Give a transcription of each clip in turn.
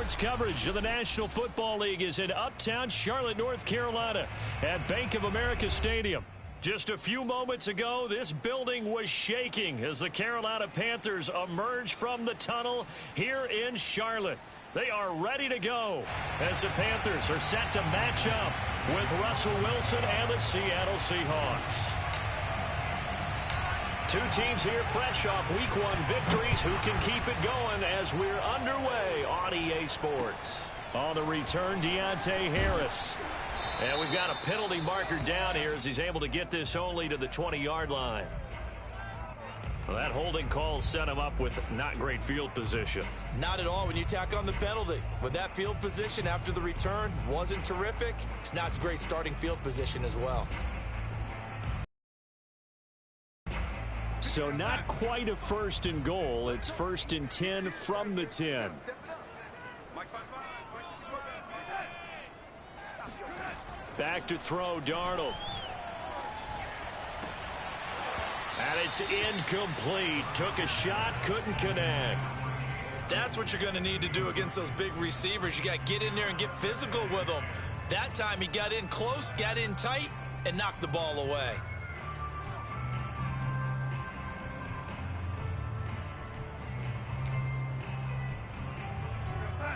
Sports coverage of the National Football League is in uptown Charlotte, North Carolina at Bank of America Stadium. Just a few moments ago, this building was shaking as the Carolina Panthers emerged from the tunnel here in Charlotte. They are ready to go as the Panthers are set to match up with Russell Wilson and the Seattle Seahawks. Two teams here fresh off Week 1 victories who can keep it going as we're underway on EA Sports. On the return, Deontay Harris. And we've got a penalty marker down here as he's able to get this only to the 20-yard line. Well, that holding call set him up with not great field position. Not at all when you tack on the penalty. With that field position after the return wasn't terrific. It's not a great starting field position as well. So not quite a 1st and goal. It's 1st and 10 from the 10. Back to throw, Darnold. And it's incomplete. Took a shot, couldn't connect. That's what you're going to need to do against those big receivers. You got to get in there and get physical with them. That time he got in close, got in tight, and knocked the ball away.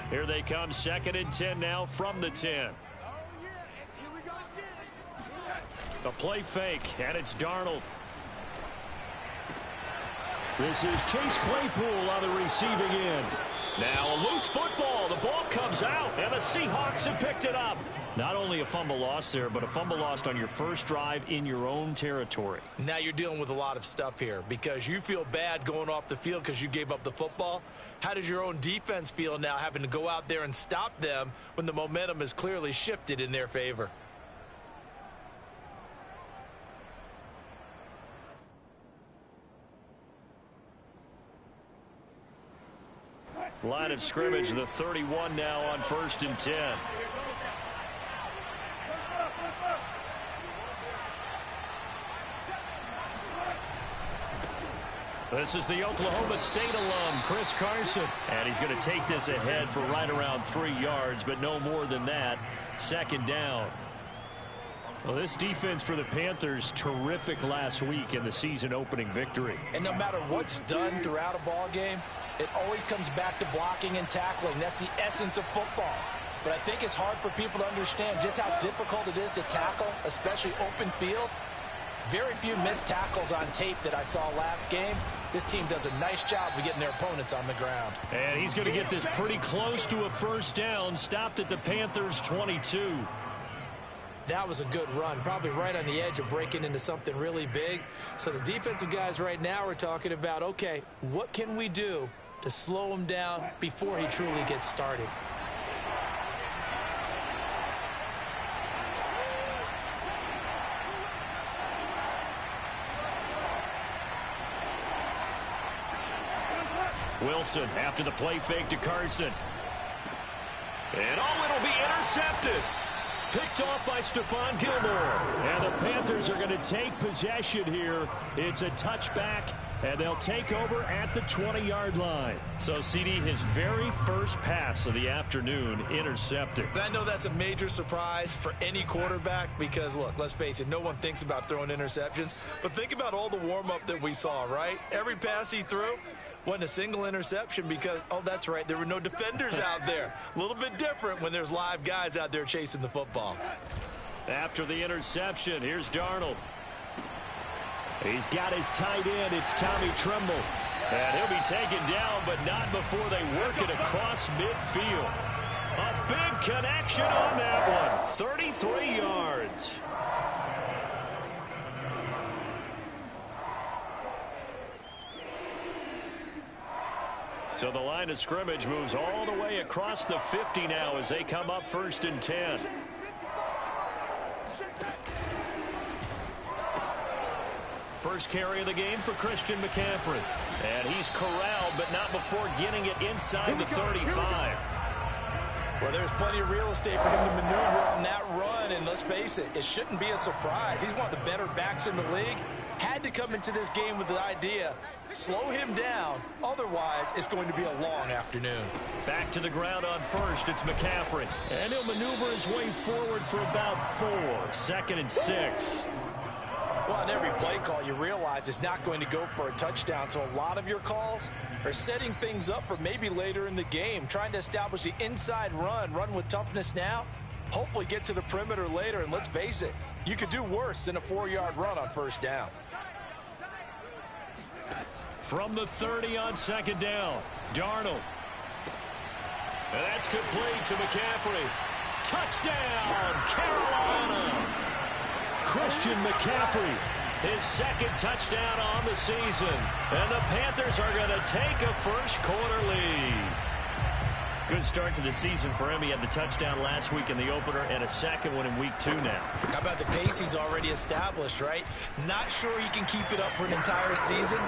Here they come, 2nd and 10 now from the 10. A play fake, and it's Darnold. This is Chase Claypool on the receiving end. Now a loose football. The ball comes out, and the Seahawks have picked it up. Not only a fumble loss there, but a fumble lost on your first drive in your own territory. Now you're dealing with a lot of stuff here because you feel bad going off the field because you gave up the football. How does your own defense feel now having to go out there and stop them when the momentum is clearly shifted in their favor? Line of scrimmage, the 31 now on 1st and 10. This is the Oklahoma State alum, Chris Carson. And he's going to take this ahead for right around 3 yards, but no more than that. 2nd down. Well, this defense for the Panthers, terrific last week in the season-opening victory. And no matter what's done throughout a ball game, it always comes back to blocking and tackling. That's the essence of football. But I think it's hard for people to understand just how difficult it is to tackle, especially open field. Very few missed tackles on tape that I saw last game. This team does a nice job of getting their opponents on the ground. And he's going to get this pretty close to a 1st down, stopped at the Panthers' 22. That was a good run, probably right on the edge of breaking into something really big. So the defensive guys right now are talking about, okay, what can we do to slow him down before he truly gets started? Wilson after the play fake to Carson. And it'll be intercepted. Picked off by Stephon Gilmore. And the Panthers are going to take possession here. It's a touchback, and they'll take over at the 20-yard line. So, CD, his very first pass of the afternoon intercepted. And I know that's a major surprise for any quarterback because, look, let's face it, no one thinks about throwing interceptions. But think about all the warm-up that we saw, right? Every pass he threw wasn't a single interception because, oh, that's right, there were no defenders out there. A little bit different when there's live guys out there chasing the football. After the interception, here's Darnold. He's got his tight end. It's Tommy Tremble. And he'll be taken down, but not before they work it across midfield. A big connection on that one. 33 yards. So the line of scrimmage moves all the way across the 50 now as they come up 1st and 10. First carry of the game for Christian McCaffrey. And he's corralled, but not before getting it inside the 35. Well, there's plenty of real estate for him to maneuver on that run, and let's face it, it shouldn't be a surprise. He's one of the better backs in the league. had to come into this game with the idea, slow him down, otherwise it's going to be a long afternoon. Back to the ground on first, it's McCaffrey. And he'll maneuver his way forward for about 4. 2nd and 6. Well, on every play call, you realize it's not going to go for a touchdown, so a lot of your calls are setting things up for maybe later in the game, trying to establish the inside run with toughness now, hopefully get to the perimeter later, and let's face it, you could do worse than a 4-yard run on first down. From the 30 on 2nd down, Darnold. And that's complete to McCaffrey. Touchdown, Carolina! Christian McCaffrey, his 2nd touchdown on the season. And the Panthers are going to take a first-quarter lead. Good start to the season for him. He had the touchdown last week in the opener and a 2nd one in week 2 now. How about the pace he's already established, right? Not sure he can keep it up for an entire season,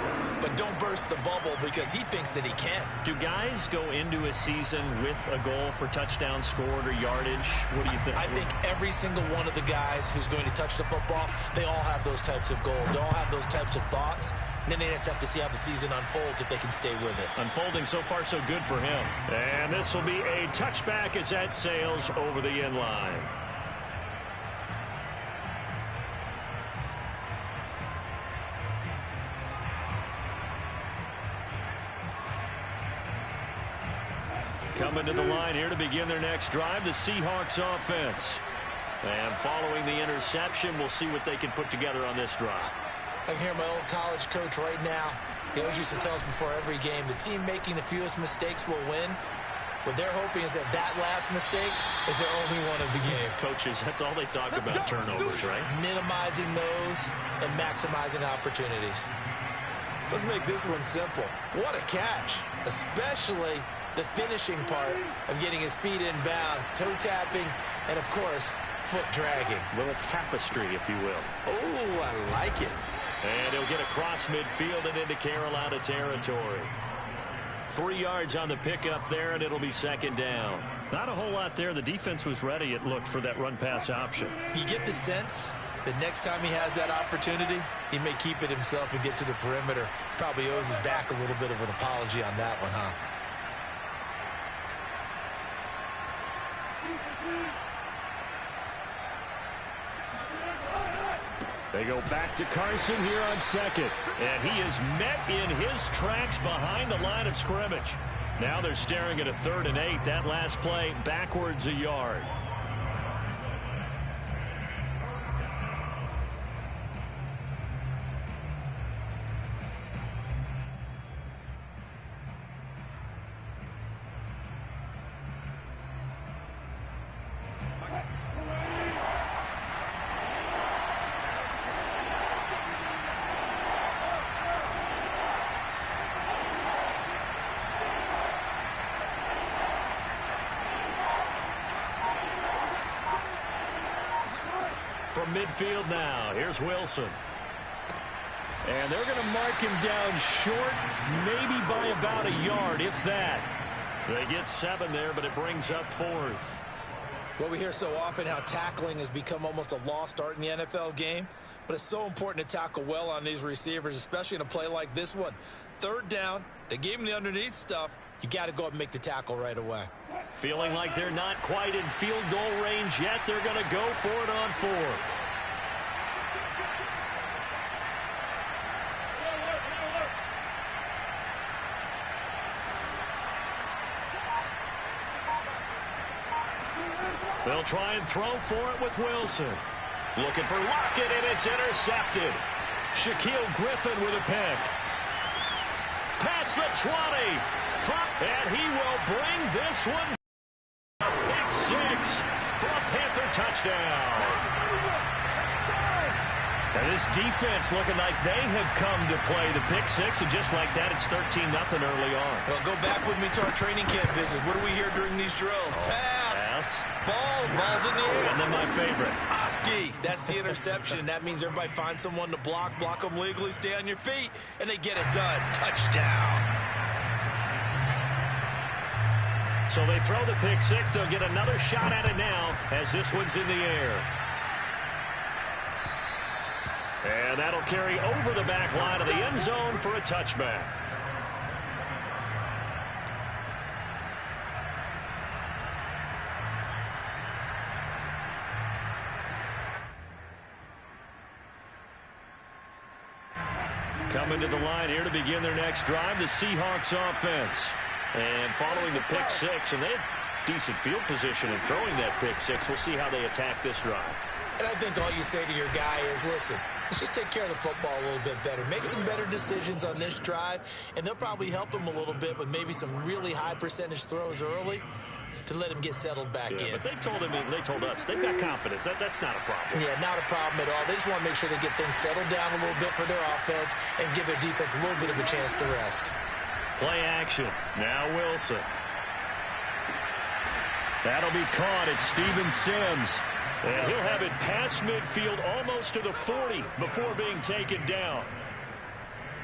but don't burst the bubble because he thinks that he can. Do guys go into a season with a goal for touchdowns scored or yardage? What do you think? I think every single one of the guys who's going to touch the football, they all have those types of goals. They all have those types of thoughts. And then they just have to see how the season unfolds if they can stay with it. Unfolding so far so good for him. And this will be a touchback as that sails over the end line. Coming to the line here to begin their next drive, the Seahawks offense. And following the interception, we'll see what they can put together on this drive. I can hear my old college coach right now. He always used to tell us before every game, the team making the fewest mistakes will win. What they're hoping is that that last mistake is their only one of the game. Coaches, that's all they talk about, turnovers, right? Minimizing those and maximizing opportunities. Let's make this one simple. What a catch, especially the finishing part of getting his feet in bounds, toe tapping, and of course, foot dragging. A little tapestry, if you will. Oh, I like it. And he'll get across midfield and into Carolina territory. 3 yards on the pickup there, and it'll be 2nd down. Not a whole lot there. The defense was ready, it looked, for that run-pass option. You get the sense that next time he has that opportunity, he may keep it himself and get to the perimeter. Probably owes his back a little bit of an apology on that one, huh? They go back to Carson here on 2nd. And he is met in his tracks behind the line of scrimmage. Now they're staring at a 3rd and 8. That last play backwards a yard. From midfield now, here's Wilson. And they're going to mark him down short, maybe by about a yard, if that. They get 7 there, but it brings up 4th. Well, we hear so often how tackling has become almost a lost art in the NFL game, but it's so important to tackle well on these receivers, especially in a play like this one. 3rd down, they gave him the underneath stuff. You got to go up and make the tackle right away. Feeling like they're not quite in field goal range yet. They're going to go for it on 4th. They'll try and throw for it with Wilson. Looking for Lockett, and it's intercepted. Shaquille Griffin with a pick. Past the 20. And he will bring this one. Pick 6 for a Panther touchdown. And this defense looking like they have come to play the pick 6, and just like that, it's 13-0 early on. Well, go back with me to our training camp visit. What do we hear during these drills? Pass. Ball's in the air. And then my favorite. Oski. That's the interception. That means everybody finds someone to block them legally, stay on your feet, and they get it done. Touchdown. So they throw the pick 6. They'll get another shot at it now as this one's in the air. And And that'll carry over the back line of the end zone for a touchback. Coming to the line here to begin their next drive, the Seahawks offense. And following the pick six, and they had decent field position in throwing that pick six. We'll see how they attack this drive. And I think all you say to your guy is, listen, let's just take care of the football a little bit better. Make some better decisions on this drive, and they'll probably help him a little bit with maybe some really high percentage throws early to let him get settled back in. But they told us they've got confidence. That's not a problem. Yeah, not a problem at all. They just want to make sure they get things settled down a little bit for their offense and give their defense a little bit of a chance to rest. Play action. Now Wilson. That'll be caught at Steven Sims. And he'll have it past midfield almost to the 40 before being taken down.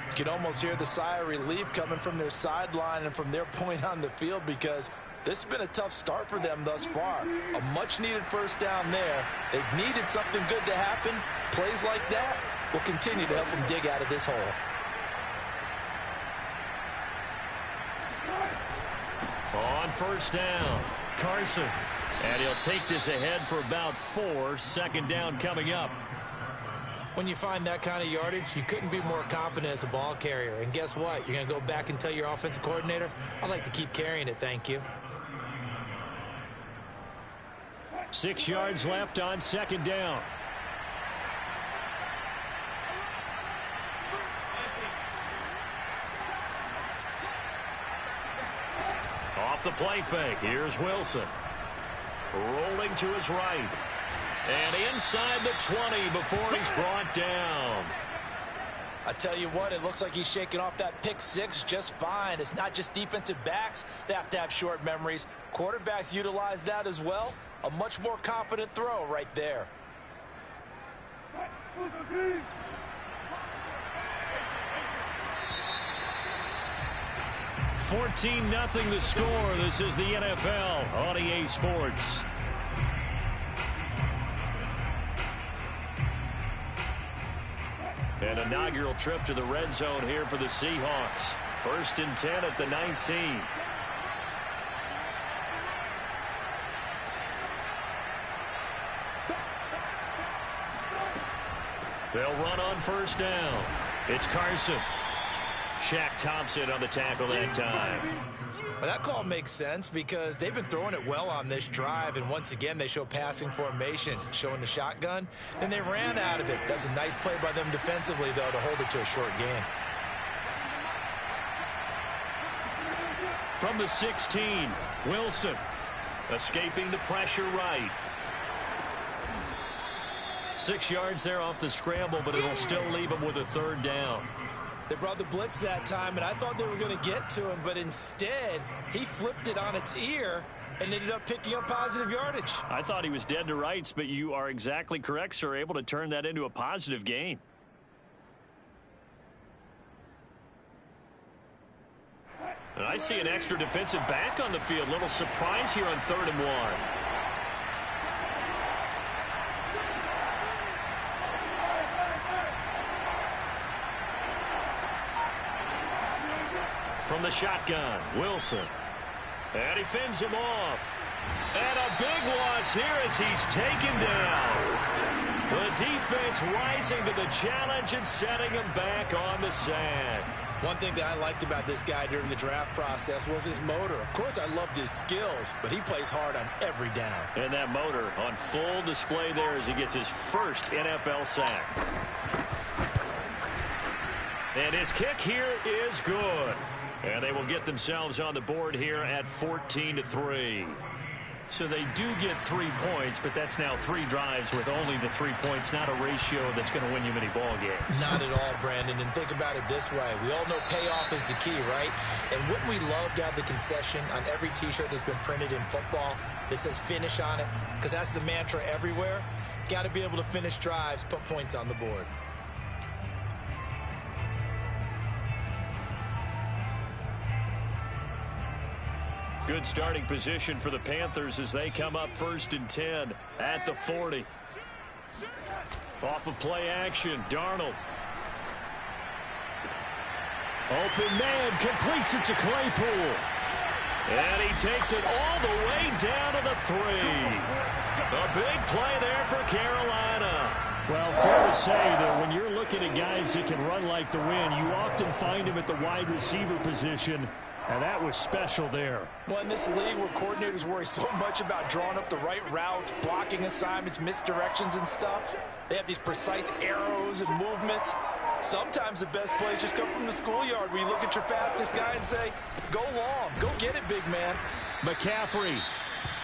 You can almost hear the sigh of relief coming from their sideline and from their point on the field, because this has been a tough start for them thus far. A much-needed first down there. They've needed something good to happen. Plays like that will continue to help them dig out of this hole. On first down, Carson. And he'll take this ahead for about 4. Second down coming up. When you find that kind of yardage, you couldn't be more confident as a ball carrier. And guess what? You're going to go back and tell your offensive coordinator, I'd like to keep carrying it, thank you. 6 yards left on second down. Off the play fake, here's Wilson. Rolling to his right. And inside the 20 before he's brought down. I tell you what, it looks like he's shaking off that pick six just fine. It's not just defensive backs that have to have short memories. Quarterbacks utilize that as well. A much more confident throw right there. 14-0 the score. This is the NFL on EA Sports. An inaugural trip to the red zone here for the Seahawks. 1st and 10 at the 19. They'll run on first down. It's Carson. Shaq Thompson on the tackle that time. Well, that call makes sense because they've been throwing it well on this drive, and once again they show passing formation, showing the shotgun. Then they ran out of it. That was a nice play by them defensively, though, to hold it to a short gain. From the 16, Wilson escaping the pressure right. 6 yards there off the scramble, but it'll still leave him with a 3rd down. They brought the blitz that time, and I thought they were going to get to him, but instead he flipped it on its ear and ended up picking up positive yardage. I thought he was dead to rights, but you are exactly correct, sir. Able to turn that into a positive gain. And I see an extra defensive back on the field. Little surprise here on 3rd and 1. From the shotgun, Wilson. And he fends him off. And a big loss here as he's taken down. The defense rising to the challenge and setting him back on the sack. One thing that I liked about this guy during the draft process was his motor. Of course, I loved his skills, but he plays hard on every down. And that motor on full display there as he gets his first NFL sack. And his kick here is good. And they will get themselves on the board here at 14-3. So they do get 3 points, but that's now 3 drives with only the 3 points, not a ratio that's going to win you many ball games. Not at all, Brandon. And think about it this way. We all know payoff is the key, right? And wouldn't we love to have the concession on every T-shirt that's been printed in football that says finish on it? Because that's the mantra everywhere. Got to be able to finish drives, put points on the board. Good starting position for the Panthers as they come up 1st and 10 at the 40. Off of play action, Darnold. Open man, completes it to Claypool. And he takes it all the way down to the 3. A big play there for Carolina. Well, fair to say that when you're looking at guys that can run like the wind, you often find him at the wide receiver position, and that was special there. Well, in this league where coordinators worry so much about drawing up the right routes, blocking assignments, misdirections and stuff, they have these precise arrows and movements. Sometimes the best plays just come from the schoolyard where you look at your fastest guy and say, go long, go get it, big man. McCaffrey,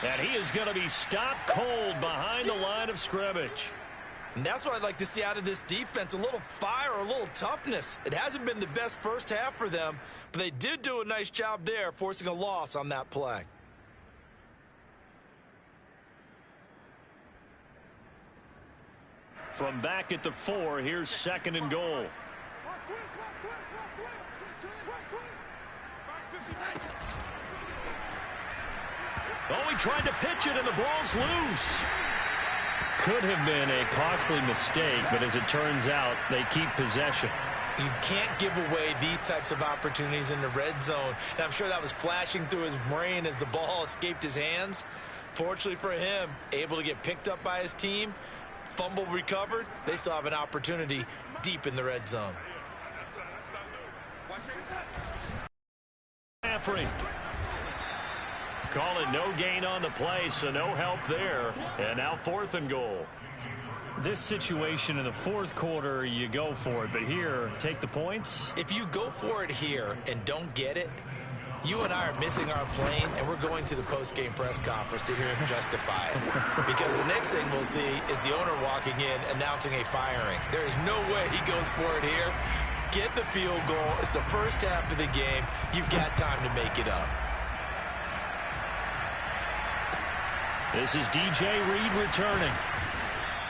and he is going to be stopped cold behind the line of scrimmage. And that's what I'd like to see out of this defense, a little fire, a little toughness. It hasn't been the best first half for them, but they did do a nice job there, forcing a loss on that play. From back at the 4, here's 2nd and goal. Oh, he tried to pitch it, and the ball's loose. Could have been a costly mistake, but as it turns out, they keep possession. You can't give away these types of opportunities in the red zone. And I'm sure that was flashing through his brain as the ball escaped his hands. Fortunately for him, able to get picked up by his team, fumble recovered. They still have an opportunity deep in the red zone. McCaffrey. Call it no gain on the play, so no help there. And now 4th and goal. This situation in the 4th quarter, you go for it. But here, take the points. If you go for it here and don't get it, you and I are missing our plane, and we're going to the post-game press conference to hear him justify it. Because the next thing we'll see is the owner walking in announcing a firing. There is no way he goes for it here. Get the field goal. It's the first half of the game. You've got time to make it up. This is DJ Reed returning.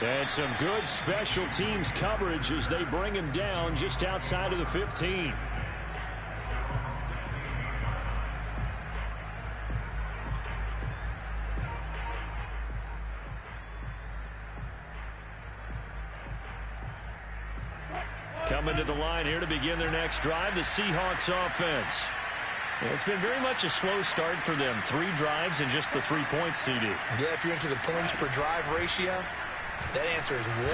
And some good special teams coverage as they bring him down just outside of the 15. Coming to the line here to begin their next drive, the Seahawks offense. It's been very much a slow start for them. 3 drives and just the 3 points, CD. Yeah, if you're into the points per drive ratio, that answer is 1.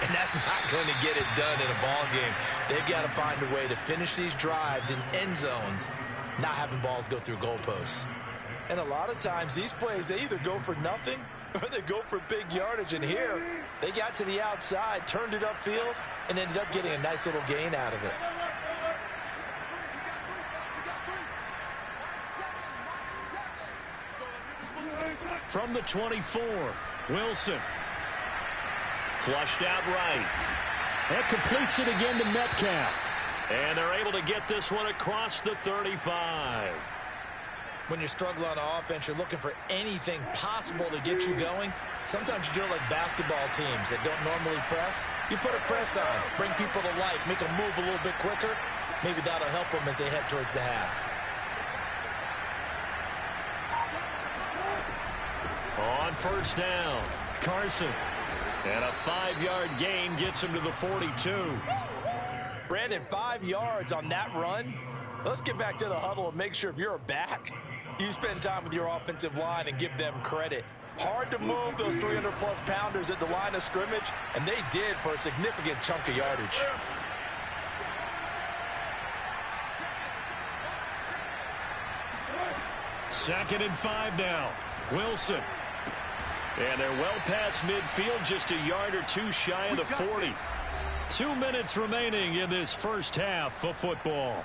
And that's not going to get it done in a ball game. They've got to find a way to finish these drives in end zones, not having balls go through goalposts. And a lot of times, these plays, they either go for nothing or they go for big yardage. And here, they got to the outside, turned it upfield, and ended up getting a nice little gain out of it. From the 24, Wilson. Flushed out right. That completes it again to Metcalf. And they're able to get this one across the 35. When you're struggling on offense, you're looking for anything possible to get you going. Sometimes you do it like basketball teams that don't normally press. You put a press on, bring people to life, make them move a little bit quicker. Maybe that'll help them as they head towards the half. On first down, Carson. And a 5-yard gain gets him to the 42. Brandon, 5 yards on that run. Let's get back to the huddle and make sure if you're a back, you spend time with your offensive line and give them credit. Hard to move those 300-plus pounders at the line of scrimmage, and they did for a significant chunk of yardage. Second and 5 now. Wilson. And they're well past midfield, just a yard or 2 shy of the 40. 2 minutes remaining in this first half of football.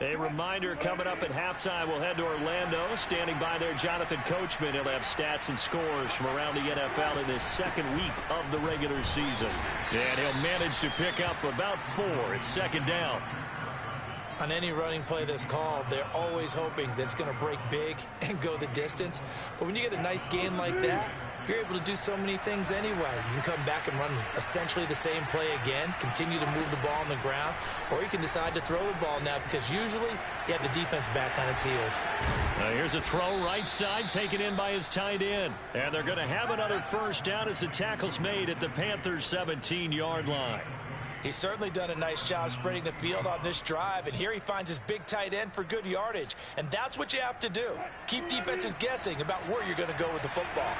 A reminder, coming up at halftime, we'll head to Orlando. Standing by there, Jonathan Coachman. He'll have stats and scores from around the NFL in this second week of the regular season. And he'll manage to pick up about 4. It's second down. On any running play that's called, they're always hoping that it's going to break big and go the distance. But when you get a nice gain like that, you're able to do so many things anyway. You can come back and run essentially the same play again, continue to move the ball on the ground, or you can decide to throw the ball now because usually you have the defense back on its heels. Here's a throw right side taken in by his tight end. And they're going to have another first down as the tackle's made at the Panthers' 17-yard line. He's certainly done a nice job spreading the field on this drive, and here he finds his big tight end for good yardage. And that's what you have to do. Keep defenses guessing about where you're going to go with the football.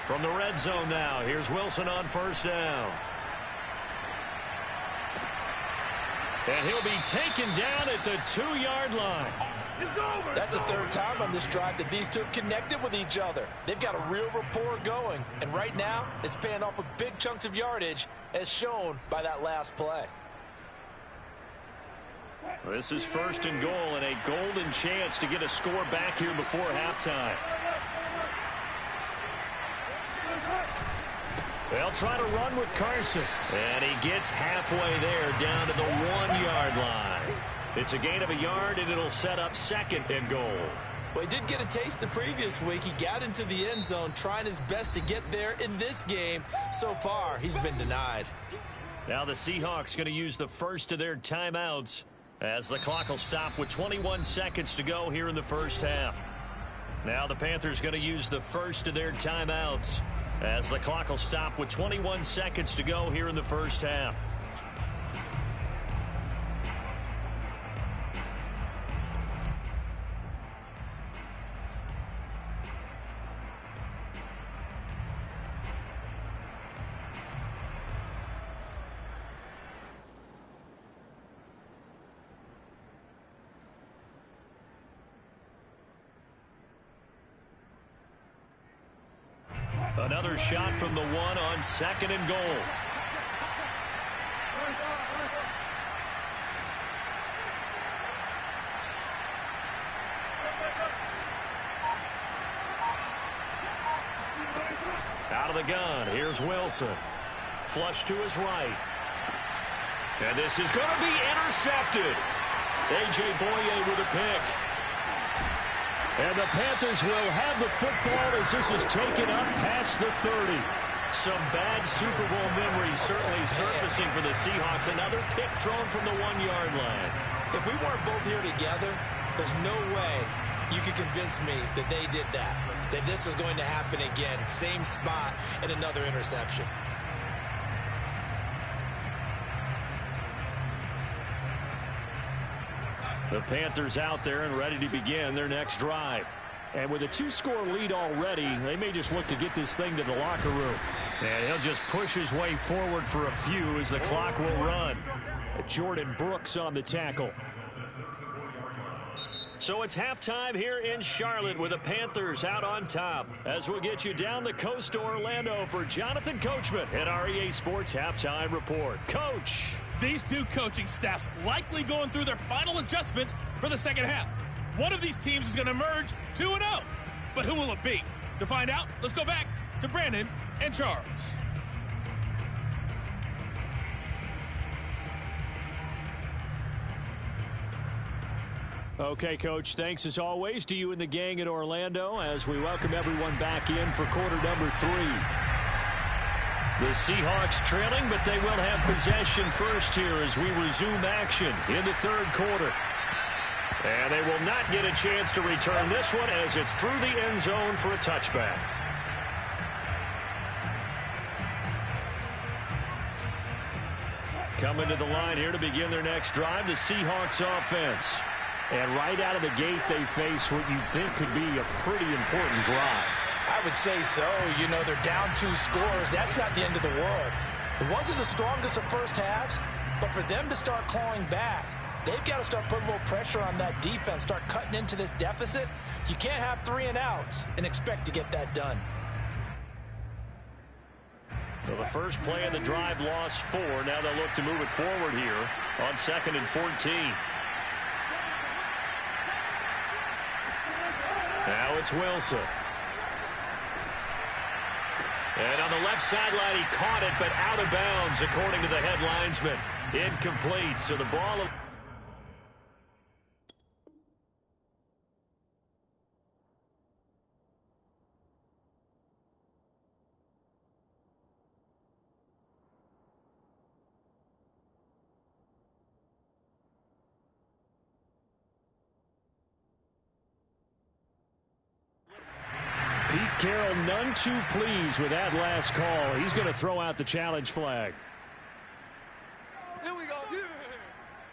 From the red zone now, here's Wilson on first down. And he'll be taken down at the 2-yard line. That's the third time on this drive that these two have connected with each other. They've got a real rapport going, and right now it's paying off with big chunks of yardage as shown by that last play. This is first and goal and a golden chance to get a score back here before halftime. They'll try to run with Carson, and he gets halfway there down to the 1-yard line. It's a gain of a yard, and it'll set up second and goal. Well, he did get a taste the previous week. He got into the end zone trying his best to get there in this game. So far, he's been denied. Now the Seahawks going to use the first of their timeouts as the clock will stop with 21 seconds to go here in the first half. Now the Panthers going to use the first of their timeouts as the clock will stop with 21 seconds to go here in the first half. Another shot from the 1 on second and goal. Out of the gun, here's Wilson. Flush to his right. And this is going to be intercepted. A.J. Boye with a pick. And the Panthers will have the football as this is taken up past the 30. Some bad Super Bowl memories certainly surfacing for the Seahawks. Another pick thrown from the 1-yard line. If we weren't both here together, there's no way you could convince me that they did that this was going to happen again. Same spot and another interception. The Panthers out there and ready to begin their next drive. And with a 2-score lead already, they may just look to get this thing to the locker room. And he'll just push his way forward for a few as the clock will run. Jordan Brooks on the tackle. So it's halftime here in Charlotte with the Panthers out on top. As we'll get you down the coast to Orlando for Jonathan Coachman at our EA Sports Halftime Report. Coach! These two coaching staffs likely going through their final adjustments for the second half. One of these teams is going to emerge 2-0. But who will it be? To find out, let's go back to Brandon and Charles. Okay, Coach, thanks as always to you and the gang in Orlando as we welcome everyone back in for quarter number 3. The Seahawks trailing, but they will have possession first here as we resume action in the third quarter. And they will not get a chance to return this one as it's through the end zone for a touchback. Coming to the line here to begin their next drive, the Seahawks offense. And right out of the gate, they face what you think could be a pretty important drive. I would say so. You know, they're down 2 scores. That's not the end of the world. It wasn't the strongest of first halves, but for them to start clawing back, they've got to start putting a little pressure on that defense, start cutting into this deficit. You can't have 3 and outs and expect to get that done. Well, the first play of the drive lost 4. Now they'll look to move it forward here on 2nd and 14. Now it's Wilson. And on the left sideline, he caught it, but out of bounds, according to the head linesman. Incomplete, so the ball... Carroll none too pleased with that last call. He's going to throw out the challenge flag. Here we go.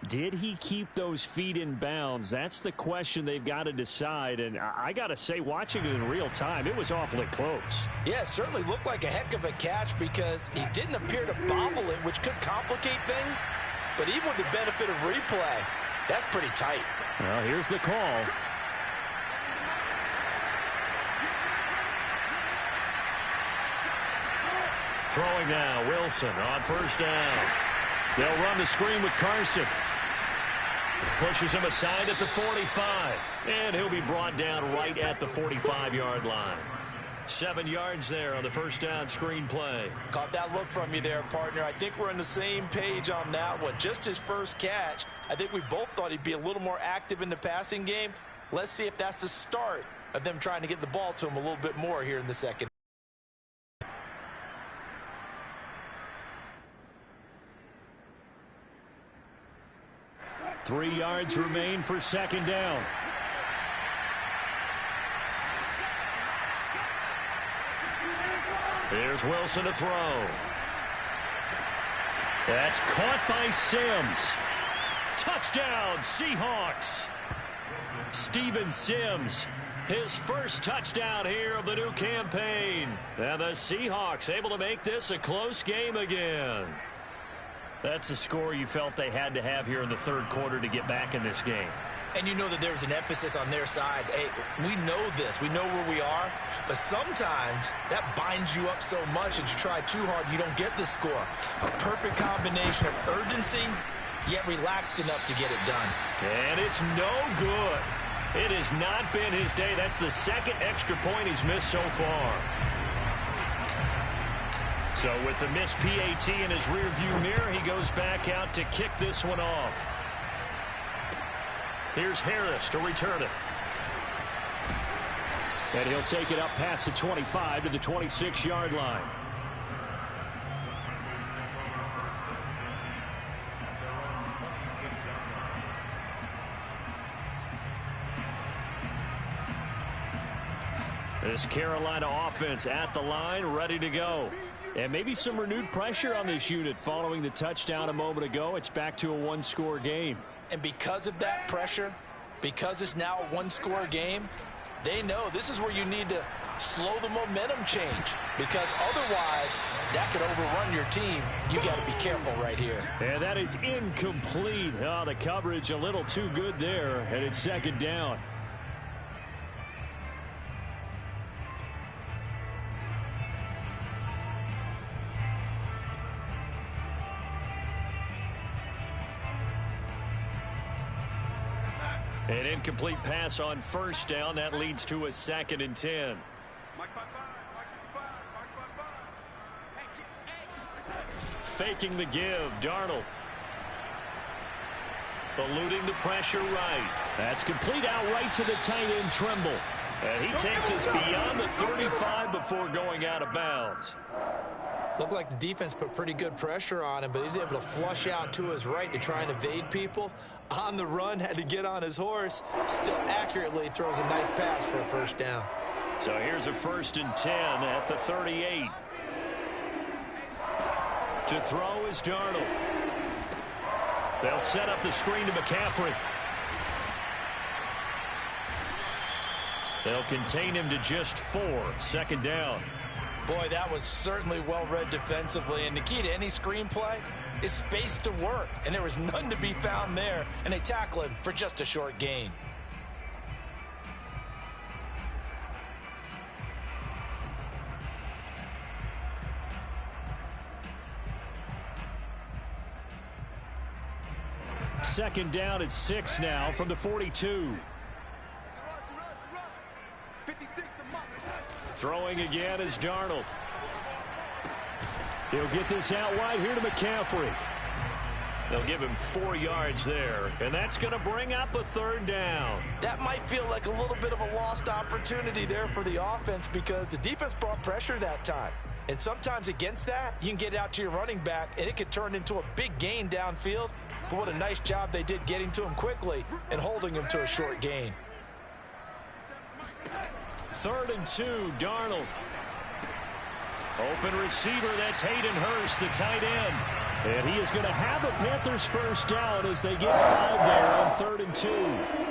Did he keep those feet in bounds? That's the question they've got to decide. And I got to say, watching it in real time, it was awfully close. Yeah, it certainly looked like a heck of a catch because he didn't appear to bobble it, which could complicate things. But even with the benefit of replay, that's pretty tight. Well, here's the call. Throwing now, Wilson on first down. They'll run the screen with Carson. Pushes him aside at the 45. And he'll be brought down right at the 45-yard line. 7 yards there on the first down screen play. Caught that look from you there, partner. I think we're on the same page on that one. Just his first catch. I think we both thought he'd be a little more active in the passing game. Let's see if that's the start of them trying to get the ball to him a little bit more here in the second. Three yards remain for second down. Here's Wilson to throw. That's caught by Sims. Touchdown, Seahawks. Steven Sims, his first touchdown here of the new campaign. And the Seahawks able to make this a close game again. That's a score you felt they had to have here in the third quarter to get back in this game. And you know that there's an emphasis on their side. Hey, we know this. We know where we are. But sometimes that binds you up so much that you try too hard, you don't get the score. A perfect combination of urgency, yet relaxed enough to get it done. And it's no good. It has not been his day. That's the second extra point he's missed so far. So with the missed PAT in his rearview mirror, he goes back out to kick this one off. Here's Harris to return it. And he'll take it up past the 25 to the 26-yard line. This Carolina offense at the line, ready to go. And maybe some renewed pressure on this unit following the touchdown a moment ago. It's back to a one-score game. And because of that pressure, because it's now a one-score game, they know this is where you need to slow the momentum change. Because otherwise, that could overrun your team. You got to be careful right here. And that is incomplete. Oh, the coverage a little too good there. And it's second down. An incomplete pass on first down. That leads to a 2nd and 10. Faking the give. Darnold. Eluding the pressure right. That's complete out right to the tight end, Trimble. And he takes us beyond the 35 before going out of bounds. Looked like the defense put pretty good pressure on him, but he's able to flush out to his right to try and evade people. On the run, had to get on his horse. Still accurately throws a nice pass for a first down. So here's a 1st and 10 at the 38. To throw is Darnold. They'll set up the screen to McCaffrey. They'll contain him to just 4. 2nd down. Boy, that was certainly well-read defensively. And the key to any screenplay is space to work. And there was none to be found there. And they tackle him for just a short gain. Second down at 6 now from the 42. Throwing again is Darnold. He'll get this out wide here to McCaffrey. They'll give him 4 yards there, and that's going to bring up a 3rd down. That might feel like a little bit of a lost opportunity there for the offense because the defense brought pressure that time. And sometimes against that, you can get out to your running back, and it could turn into a big gain downfield. But what a nice job they did getting to him quickly and holding him to a short gain. 3rd and 2, Darnold. Open receiver, that's Hayden Hurst, the tight end. And he is going to have a Panthers first down as they get 5 there on 3rd and 2.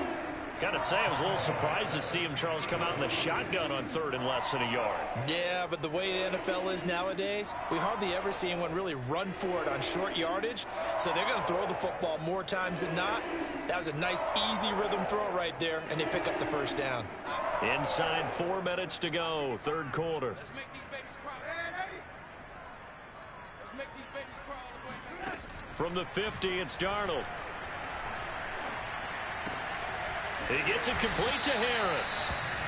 Got to say, I was a little surprised to see him, Charles, come out in the shotgun on 3rd and less than a yard. Yeah, but the way the NFL is nowadays, we hardly ever see anyone really run for it on short yardage. So they're going to throw the football more times than not. That was a nice, easy rhythm throw right there, and they pick up the first down. Inside 4 minutes to go, 3rd quarter. Let's make these babies cry. Let's make these babies cry all the way back. From the 50, it's Darnold. He gets it complete to Harris.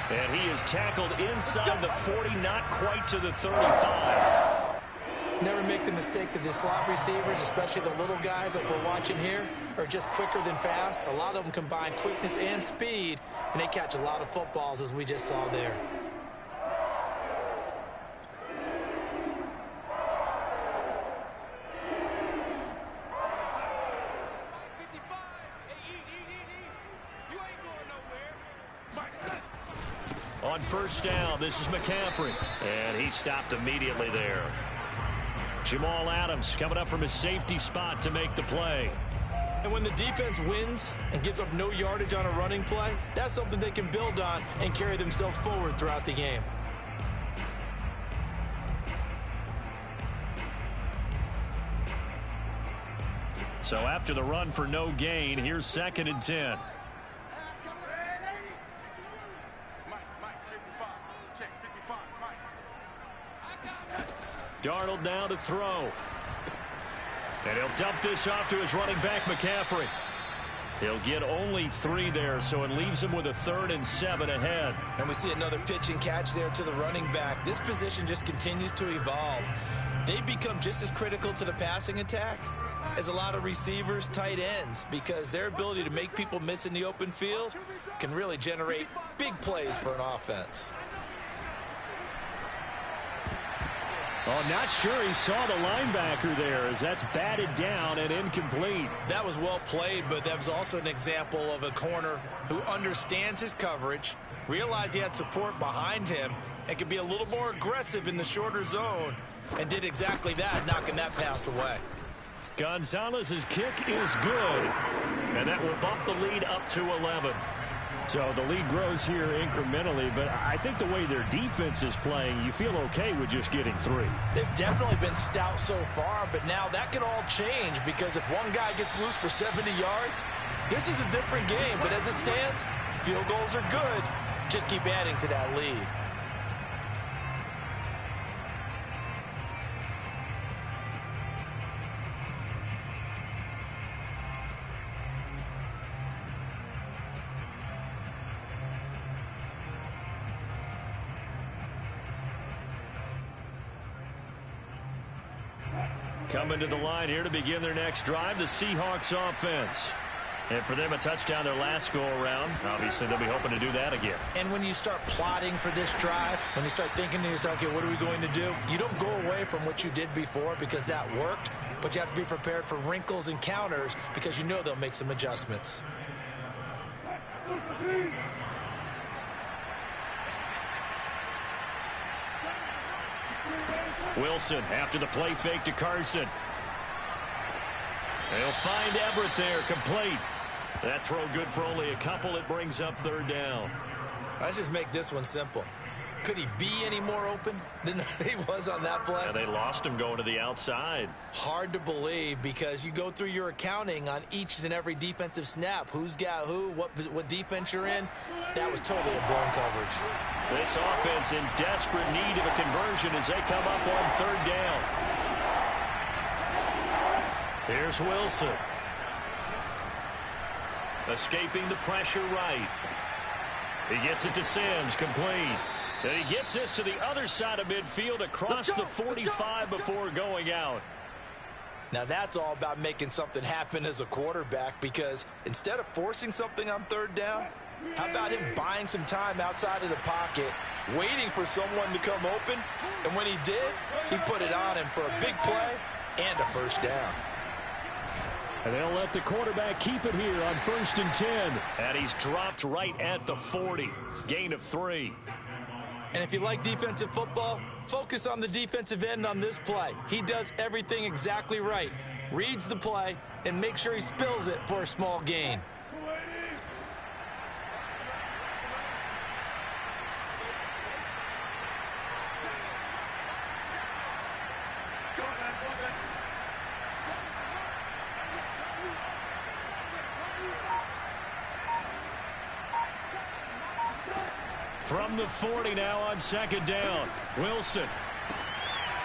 And he is tackled inside the 40, not quite to the 35. Never make the mistake that the slot receivers, especially the little guys like we're watching here, are just quicker than fast. A lot of them combine quickness and speed, and they catch a lot of footballs, as we just saw there. On first down, this is McCaffrey. And he stopped immediately there. Jamal Adams coming up from his safety spot to make the play. And when the defense wins and gives up no yardage on a running play, that's something they can build on and carry themselves forward throughout the game. So after the run for no gain, here's 2nd and 10. Darnold now to throw. And he'll dump this off to his running back, McCaffrey. He'll get only 3 there, so it leaves him with a 3rd and 7 ahead. And we see another pitch and catch there to the running back. This position just continues to evolve. They become just as critical to the passing attack as a lot of receivers, tight ends, because their ability to make people miss in the open field can really generate big plays for an offense. Oh, not sure he saw the linebacker there as that's batted down and incomplete. That was well played, but that was also an example of a corner who understands his coverage, realized he had support behind him, and could be a little more aggressive in the shorter zone, and did exactly that, knocking that pass away. Gonzalez's kick is good, and that will bump the lead up to 11. So the lead grows here incrementally, but I think the way their defense is playing, you feel okay with just getting 3. They've definitely been stout so far, but now that could all change because if one guy gets loose for 70 yards, this is a different game. But as it stands, field goals are good. Just keep adding to that lead. Coming to the line here to begin their next drive, the Seahawks offense. And for them, a touchdown their last go-around. Obviously, they'll be hoping to do that again. And when you start plotting for this drive, when you start thinking to yourself, okay, what are we going to do? You don't go away from what you did before because that worked, but you have to be prepared for wrinkles and counters because you know they'll make some adjustments. Wilson after the play fake to Carson. They'll find Everett there, complete. That throw good for only a couple. It brings up 3rd down. Let's just make this one simple. Could he be any more open than he was on that play? Yeah, they lost him going to the outside. Hard to believe because you go through your accounting on each and every defensive snap. Who's got who, what defense you're in. That was totally a blown coverage. This offense in desperate need of a conversion as they come up on 3rd down. Here's Wilson. Escaping the pressure right. He gets it to Sims, complete. And he gets this to the other side of midfield across the 45 before going out. Now that's all about making something happen as a quarterback because instead of forcing something on 3rd down, how about him buying some time outside of the pocket, waiting for someone to come open, and when he did, he put it on him for a big play and a first down. And they'll let the quarterback keep it here on 1st and 10. And he's dropped right at the 40. Gain of 3. And if you like defensive football, focus on the defensive end on this play. He does everything exactly right. Reads the play and makes sure he spills it for a small gain. From the 40 now on second down. Wilson.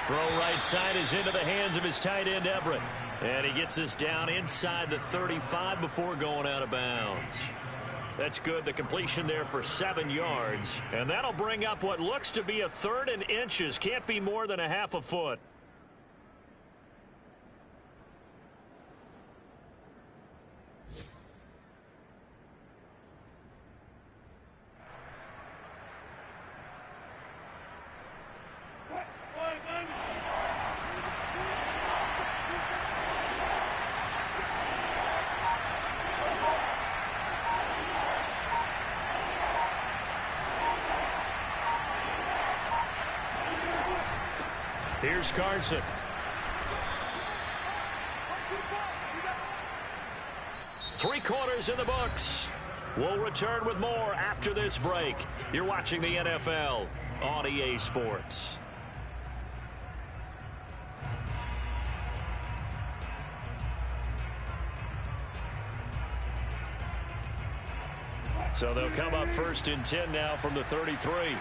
Throw right side is into the hands of his tight end, Everett. And he gets this down inside the 35 before going out of bounds. That's good. The completion there for 7 yards. And that'll bring up what looks to be a 3rd and inches. Can't be more than a half a foot. Here's Carson. Three quarters in the books. We'll return with more after this break. You're watching the NFL on EA Sports. So they'll come up 1st and 10 now from the 33.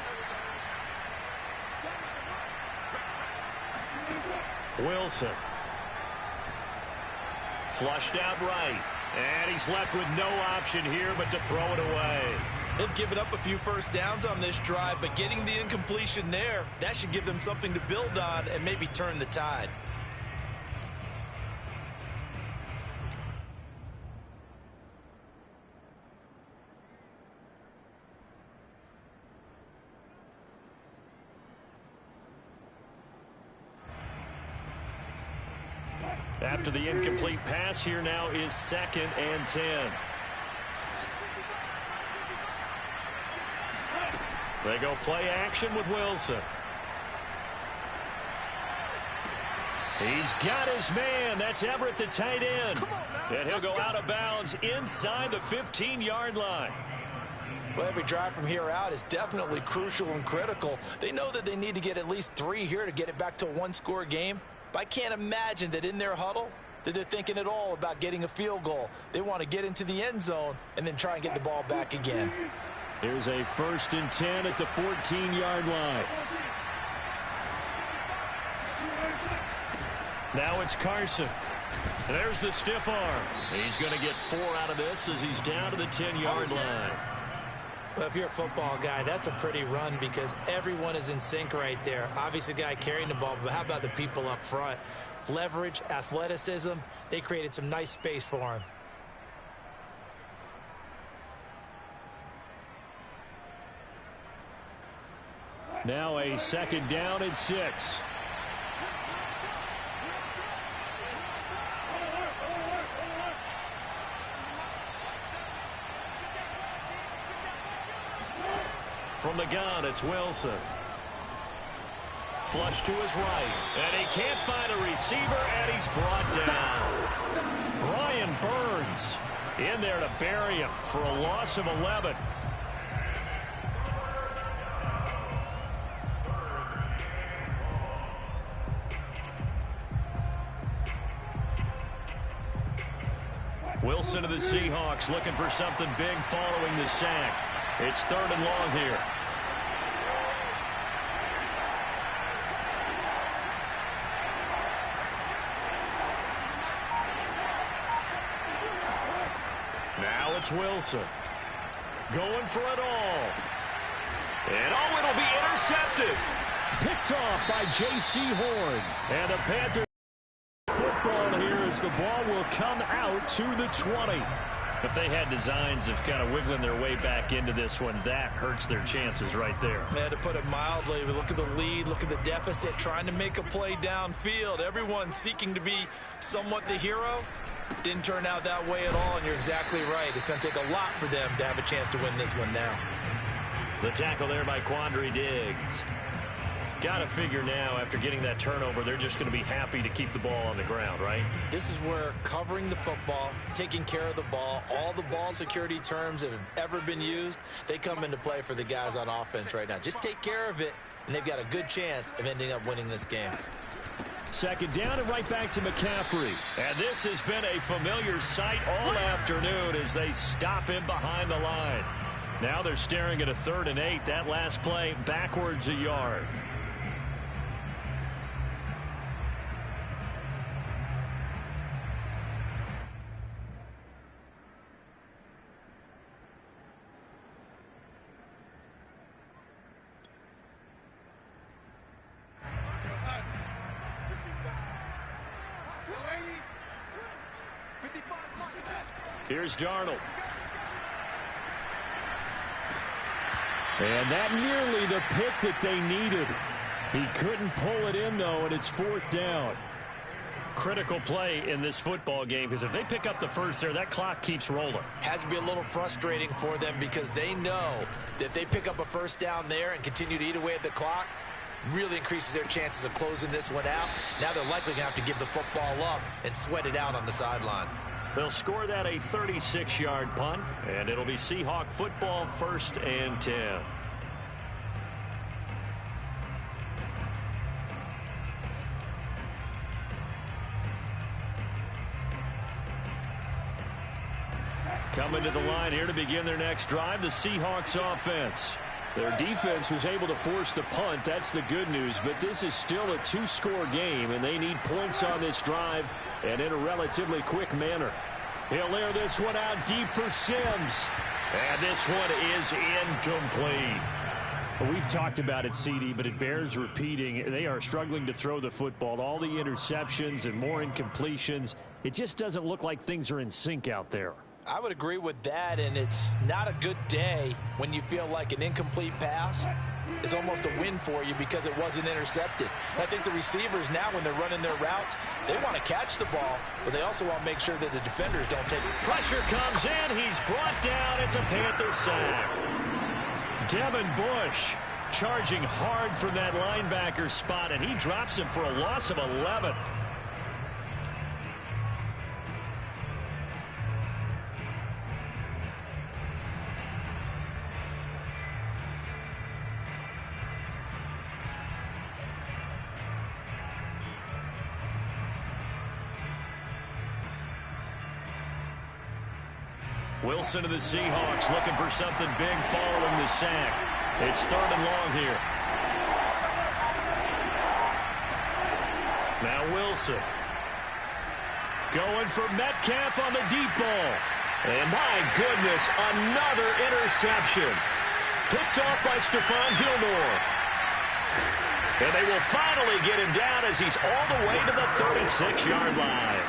Wilson. Flushed out right. And he's left with no option here but to throw it away. They've given up a few first downs on this drive, but getting the incompletion there, that should give them something to build on and maybe turn the tide. After the incomplete pass, here now is 2nd and 10. They go play action with Wilson. He's got his man. That's Everett, the tight end. And he'll go out of bounds inside the 15-yard line. Well, every drive from here out is definitely crucial and critical. They know that they need to get at least 3 here to get it back to a one-score game. But I can't imagine that in their huddle that they're thinking at all about getting a field goal. They want to get into the end zone and then try and get the ball back again. Here's a 1st and 10 at the 14-yard line. Now it's Carson. There's the stiff arm. He's going to get 4 out of this as he's down to the 10-yard line. Well, if you're a football guy, that's a pretty run because everyone is in sync right there. Obviously, the guy carrying the ball, but how about the people up front? Leverage, athleticism, they created some nice space for him. Now a 2nd down and 6. From the gun, it's Wilson. Flush to his right. And he can't find a receiver, and he's brought down. Brian Burns in there to bury him for a loss of 11. Wilson to the Seahawks looking for something big following the sack. It's 3rd and long here. Now it's Wilson. Going for it all. And oh, it'll be intercepted. Picked off by J.C. Horn. And the Panthers football here as the ball will come out to the 20. If they had designs of kind of wiggling their way back into this one, that hurts their chances right there. They had to put it mildly. Look at the lead, look at the deficit, trying to make a play downfield. Everyone seeking to be somewhat the hero. Didn't turn out that way at all, and you're exactly right. It's going to take a lot for them to have a chance to win this one now. The tackle there by Quandre Diggs. Got to figure now, after getting that turnover, they're just going to be happy to keep the ball on the ground, right? This is where covering the football, taking care of the ball, all the ball security terms that have ever been used, they come into play for the guys on offense right now. Just take care of it, and they've got a good chance of ending up winning this game. Second down and right back to McCaffrey. And this has been a familiar sight all afternoon as they stop him behind the line. Now they're staring at a 3rd and 8. That last play backwards a yard. Here's Darnold. And that nearly the pick that they needed. He couldn't pull it in, though, and it's 4th down. Critical play in this football game, because if they pick up the first there, that clock keeps rolling. Has to be a little frustrating for them because they know that if they pick up a first down there and continue to eat away at the clock, really increases their chances of closing this one out. Now they're likely going to have to give the football up and sweat it out on the sideline. They'll score that a 36-yard punt, and it'll be Seahawk football, 1st and 10. Coming to the line here to begin their next drive, the Seahawks offense. Their defense was able to force the punt. That's the good news. But this is still a 2-score game, and they need points on this drive and in a relatively quick manner. He'll air this one out deep for Sims. And this one is incomplete. We've talked about it, CD, but it bears repeating. They are struggling to throw the football. All the interceptions and more incompletions. It just doesn't look like things are in sync out there. I would agree with that, and it's not a good day when you feel like an incomplete pass is almost a win for you because it wasn't intercepted. And I think the receivers now, when they're running their routes, they want to catch the ball, but they also want to make sure that the defenders don't take it. Pressure comes in. He's brought down. It's a Panther sack. Devin Bush charging hard from that linebacker spot, and he drops him for a loss of 11. Wilson of the Seahawks looking for something big following the sack. It's 3rd and long here. Now Wilson. Going for Metcalf on the deep ball. And my goodness, another interception. Picked off by Stephon Gilmore. And they will finally get him down as he's all the way to the 36-yard line.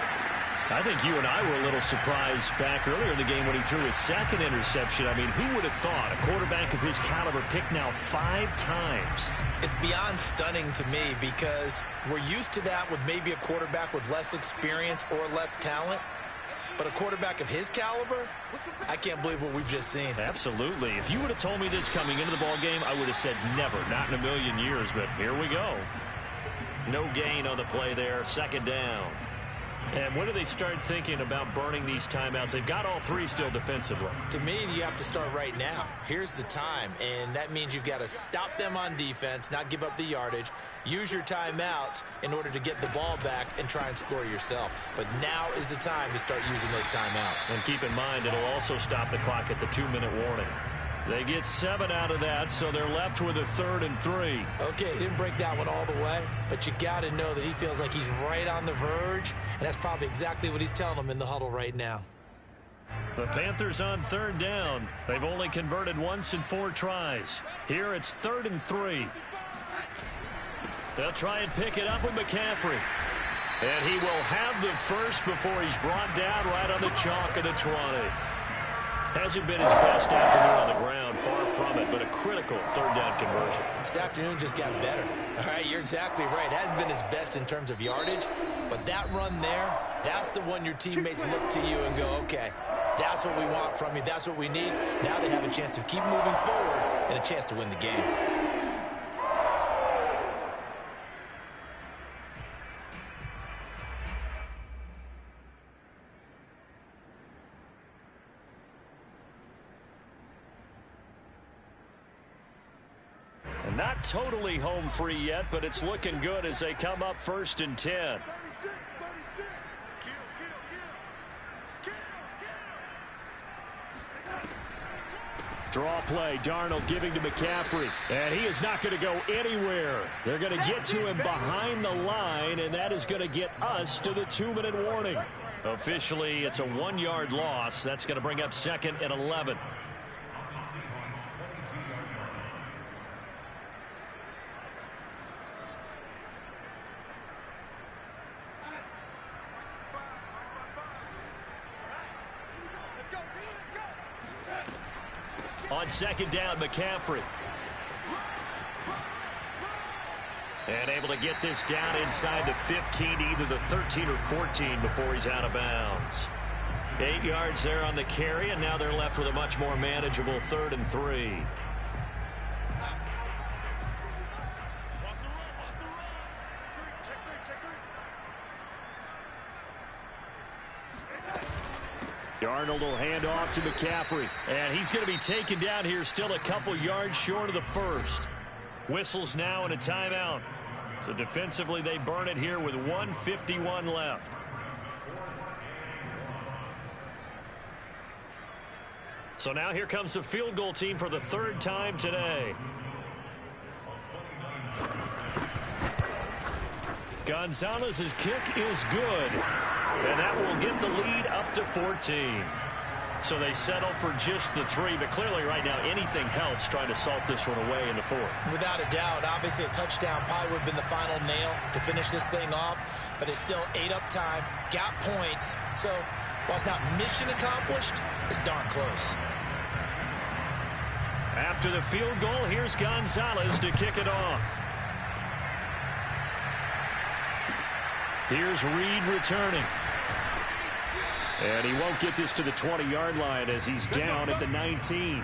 I think you and I were a little surprised back earlier in the game when he threw his 2nd interception. I mean, who would have thought a quarterback of his caliber picked now 5 times? It's beyond stunning to me because we're used to that with maybe a quarterback with less experience or less talent. But a quarterback of his caliber, I can't believe what we've just seen. Absolutely. If you would have told me this coming into the ball game, I would have said never, not in a million years. But here we go. No gain on the play there. 2nd down. And when do they start thinking about burning these timeouts? They've got all 3 still defensively. To me, you have to start right now. Here's the time, and that means you've got to stop them on defense, not give up the yardage, use your timeouts in order to get the ball back and try and score yourself. But now is the time to start using those timeouts. And keep in mind, it'll also stop the clock at the 2-minute warning. They get 7 out of that, so they're left with a 3rd and 3. Okay, he didn't break that one all the way, but you got to know that he feels like he's right on the verge, and that's probably exactly what he's telling them in the huddle right now. The Panthers on 3rd down. They've only converted once in 4 tries. Here it's 3rd and 3. They'll try and pick it up with McCaffrey. And he will have the first before he's brought down right on the chalk of the 20. Hasn't been his best afternoon on the ground, far from it, but a critical 3rd down conversion. This afternoon just got better. All right, you're exactly right. Hasn't been his best in terms of yardage, but that run there, that's the one your teammates look to you and go, okay, that's what we want from you. That's what we need. Now they have a chance to keep moving forward and a chance to win the game. Not totally home free yet, but it's looking good as they come up 1st and 10. Draw play, Darnold giving to McCaffrey, and he is not going to go anywhere. They're going to get to him behind the line, and that is going to get us to the 2-minute warning. Officially, it's a 1-yard loss. That's going to bring up 2nd and 11. On 2nd down, McCaffrey. And able to get this down inside the 15, either the 13 or 14 before he's out of bounds. 8 yards there on the carry, and now they're left with a much more manageable 3rd and 3. Darnold will hand off to McCaffrey, and he's going to be taken down here still a couple yards short of the first. Whistles now and a timeout. So defensively they burn it here with 1:51 left. So now here comes the field goal team for the 3rd time today. Gonzalez's kick is good, and that will get the lead up to 14. So they settle for just the 3, but clearly right now anything helps trying to salt this one away in the 4th. Without a doubt, obviously a touchdown probably would have been the final nail to finish this thing off, but it's still 8-up time, got points, so while it's not mission accomplished, it's darn close. After the field goal, here's Gonzalez to kick it off. Here's Reed returning. And he won't get this to the 20-yard line as he's down at the 19.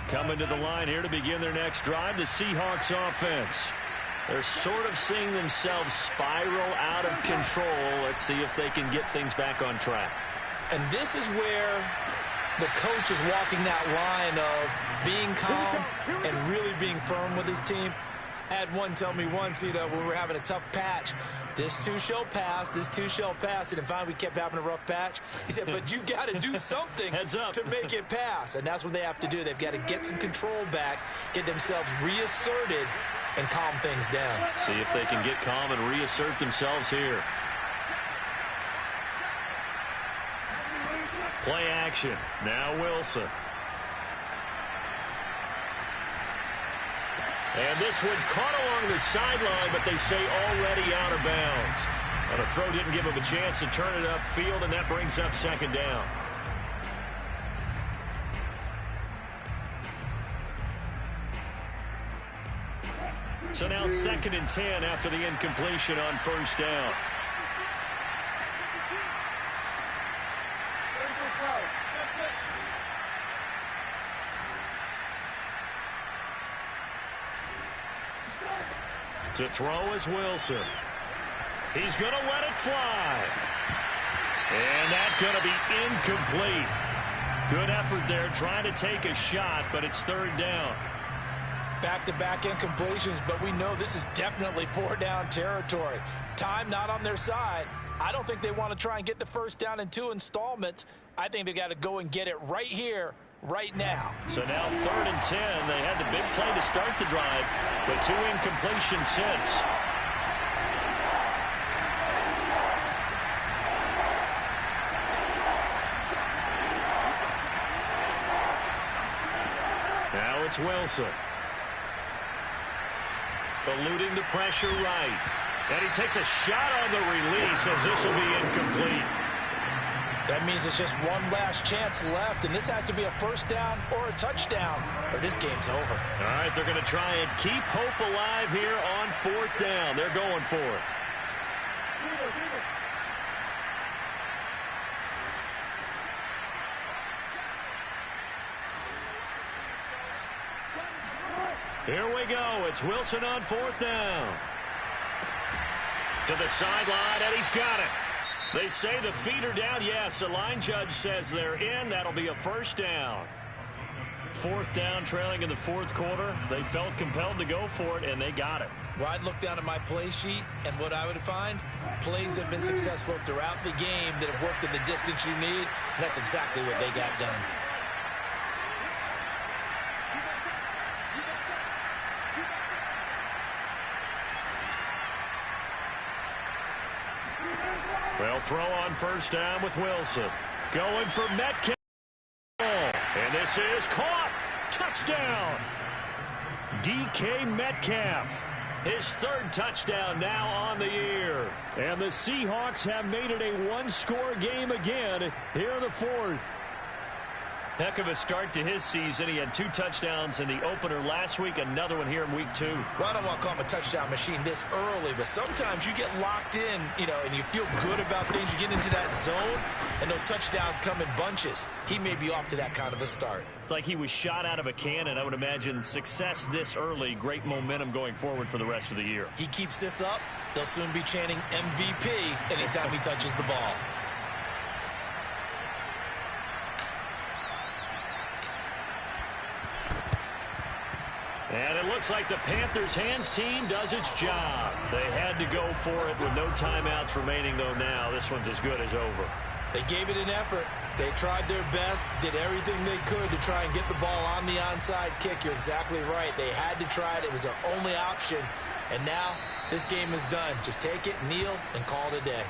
Coming to the line here to begin their next drive, the Seahawks offense. They're sort of seeing themselves spiral out of control. Let's see if they can get things back on track. And this is where the coach is walking that line of being calm and really being firm with his team. I had one tell me once, when we were having a tough patch, this too shall pass, this too shall pass. And finally we kept having a rough patch. He said, but you got to do something to make it pass. And that's what they have to do. They've got to get some control back, get themselves reasserted, and calm things down. See if they can get calm and reassert themselves here. Play action. Now Wilson. And this one caught along the sideline, but they say already out of bounds. And a throw didn't give him a chance to turn it upfield, and that brings up 2nd down. So now 2nd and 10 after the incompletion on 1st down. To throw is Wilson. He's going to let it fly. And that's going to be incomplete. Good effort there trying to take a shot, but it's 3rd down. Back-to-back incompletions, but we know this is definitely 4-down territory. Time not on their side. I don't think they want to try and get the 1st down in 2 installments. I think they got to go and get it right here, right now. So now 3rd and 10. They had the big play to start the drive, but 2 incompletions since. Now it's Wilson. Eluding the pressure right. And he takes a shot on the release as this will be incomplete. That means it's just one last chance left, and this has to be a first down or a touchdown, or this game's over. All right, they're going to try and keep hope alive here on fourth down. They're going for it. Here we go. It's Wilson on fourth down. To the sideline, and he's got it. They say the feet are down. Yes, the line judge says they're in. That'll be a first down. Fourth down, trailing in the fourth quarter. They felt compelled to go for it, and they got it. Well, I'd look down at my play sheet, and what I would find, plays have been successful throughout the game that have worked in the distance you need, and that's exactly what they got done. Well, throw on first down with Wilson. Going for Metcalf. And this is caught. Touchdown. DK Metcalf. His third touchdown now on the year. And the Seahawks have made it a one-score game again here in the fourth. Heck of a start to his season. He had 2 touchdowns in the opener last week, another one here in week 2. Well, I don't want to call him a touchdown machine this early, but sometimes you get locked in, and you feel good about things. You get into that zone, and those touchdowns come in bunches. He may be off to that kind of a start. It's like he was shot out of a cannon. I would imagine success this early, great momentum going forward for the rest of the year. He keeps this up, they'll soon be chanting MVP anytime he touches the ball. And it looks like the Panthers hands team does its job. They had to go for it with no timeouts remaining, though now this one's as good as over. They gave it an effort. They tried their best, did everything they could to try and get the ball on the onside kick. You're exactly right. They had to try it. It was their only option. And now this game is done. Just take it, kneel, and call it a day.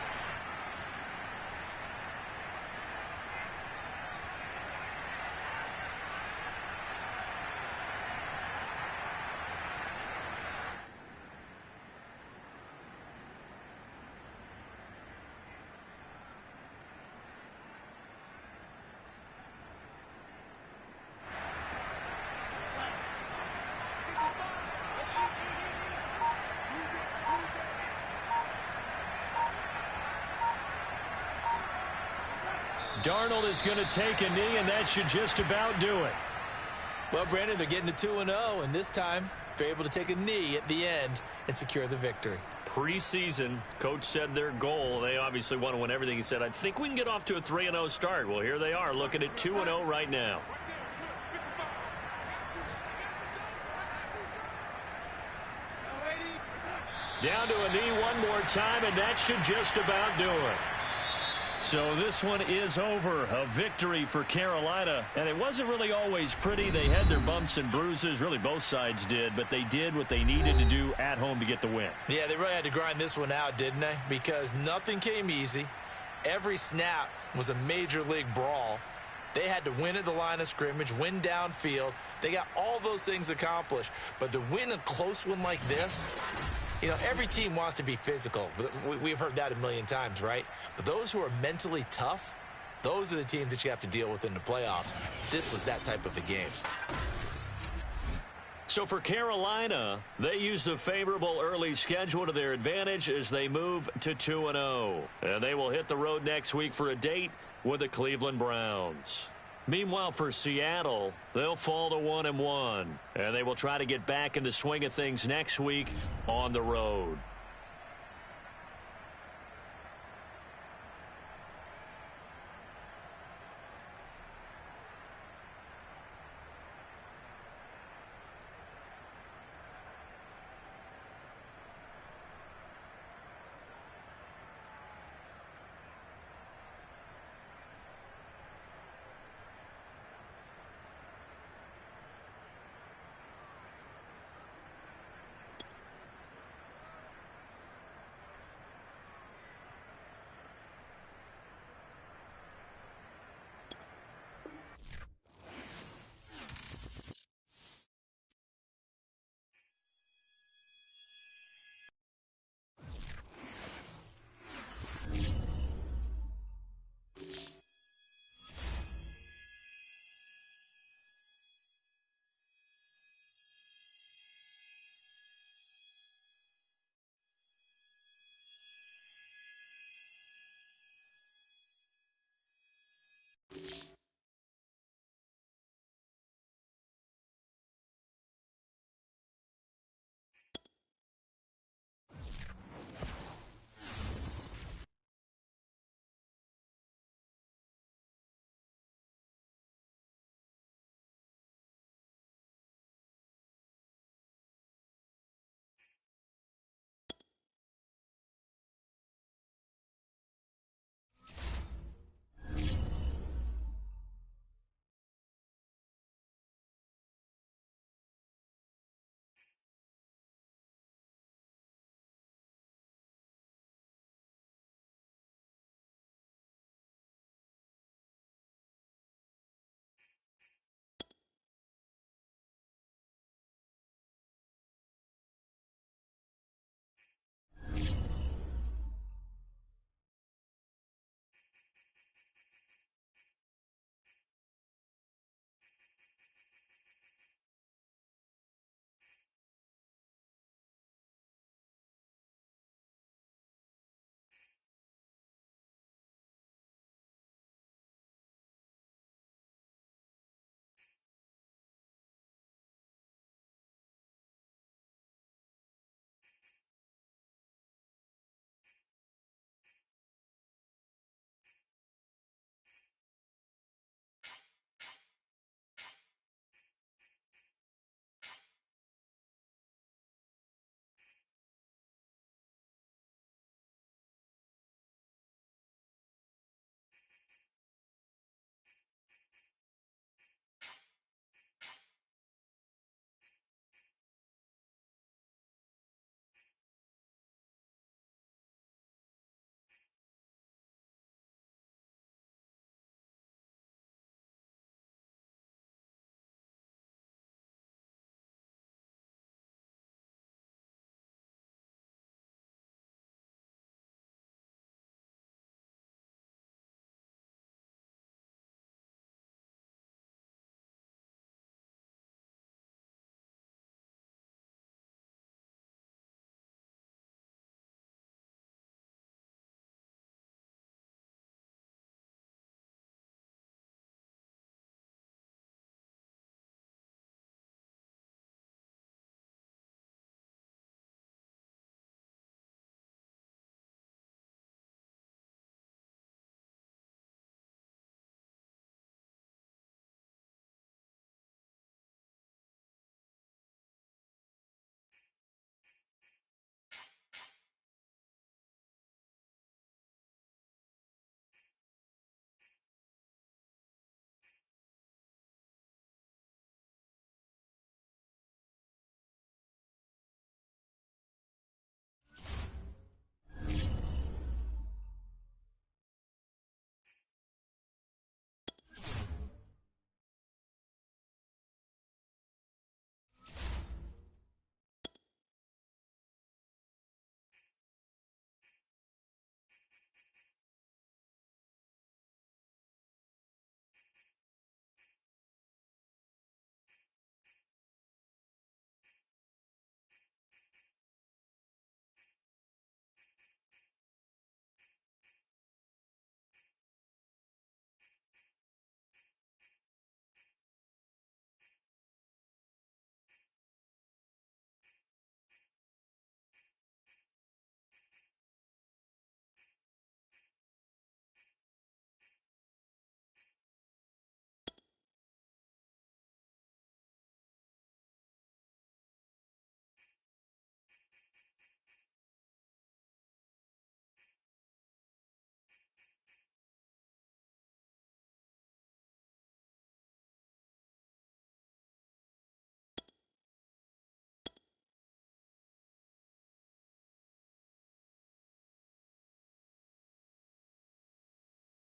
Darnold is going to take a knee, and that should just about do it. Well, Brandon, they're getting to 2-0, and this time they're able to take a knee at the end and secure the victory. Preseason, coach said their goal, they obviously want to win everything. He said, I think we can get off to a 3-0 start. Well, here they are looking at 2-0 right now. Down to a knee one more time, and that should just about do it. So this one is over. A victory for Carolina. And it wasn't really always pretty. They had their bumps and bruises. Really, both sides did. But they did what they needed to do at home to get the win. Yeah, they really had to grind this one out, didn't they? Because nothing came easy. Every snap was a major league brawl. They had to win at the line of scrimmage, win downfield. They got all those things accomplished. But to win a close one like this, every team wants to be physical. We've heard that a million times, right? But those who are mentally tough, those are the teams that you have to deal with in the playoffs. This was that type of a game. So for Carolina, they used a favorable early schedule to their advantage as they move to 2-0. And they will hit the road next week for a date with the Cleveland Browns. Meanwhile, for Seattle, they'll fall to 1-1, and they will try to get back in the swing of things next week on the road.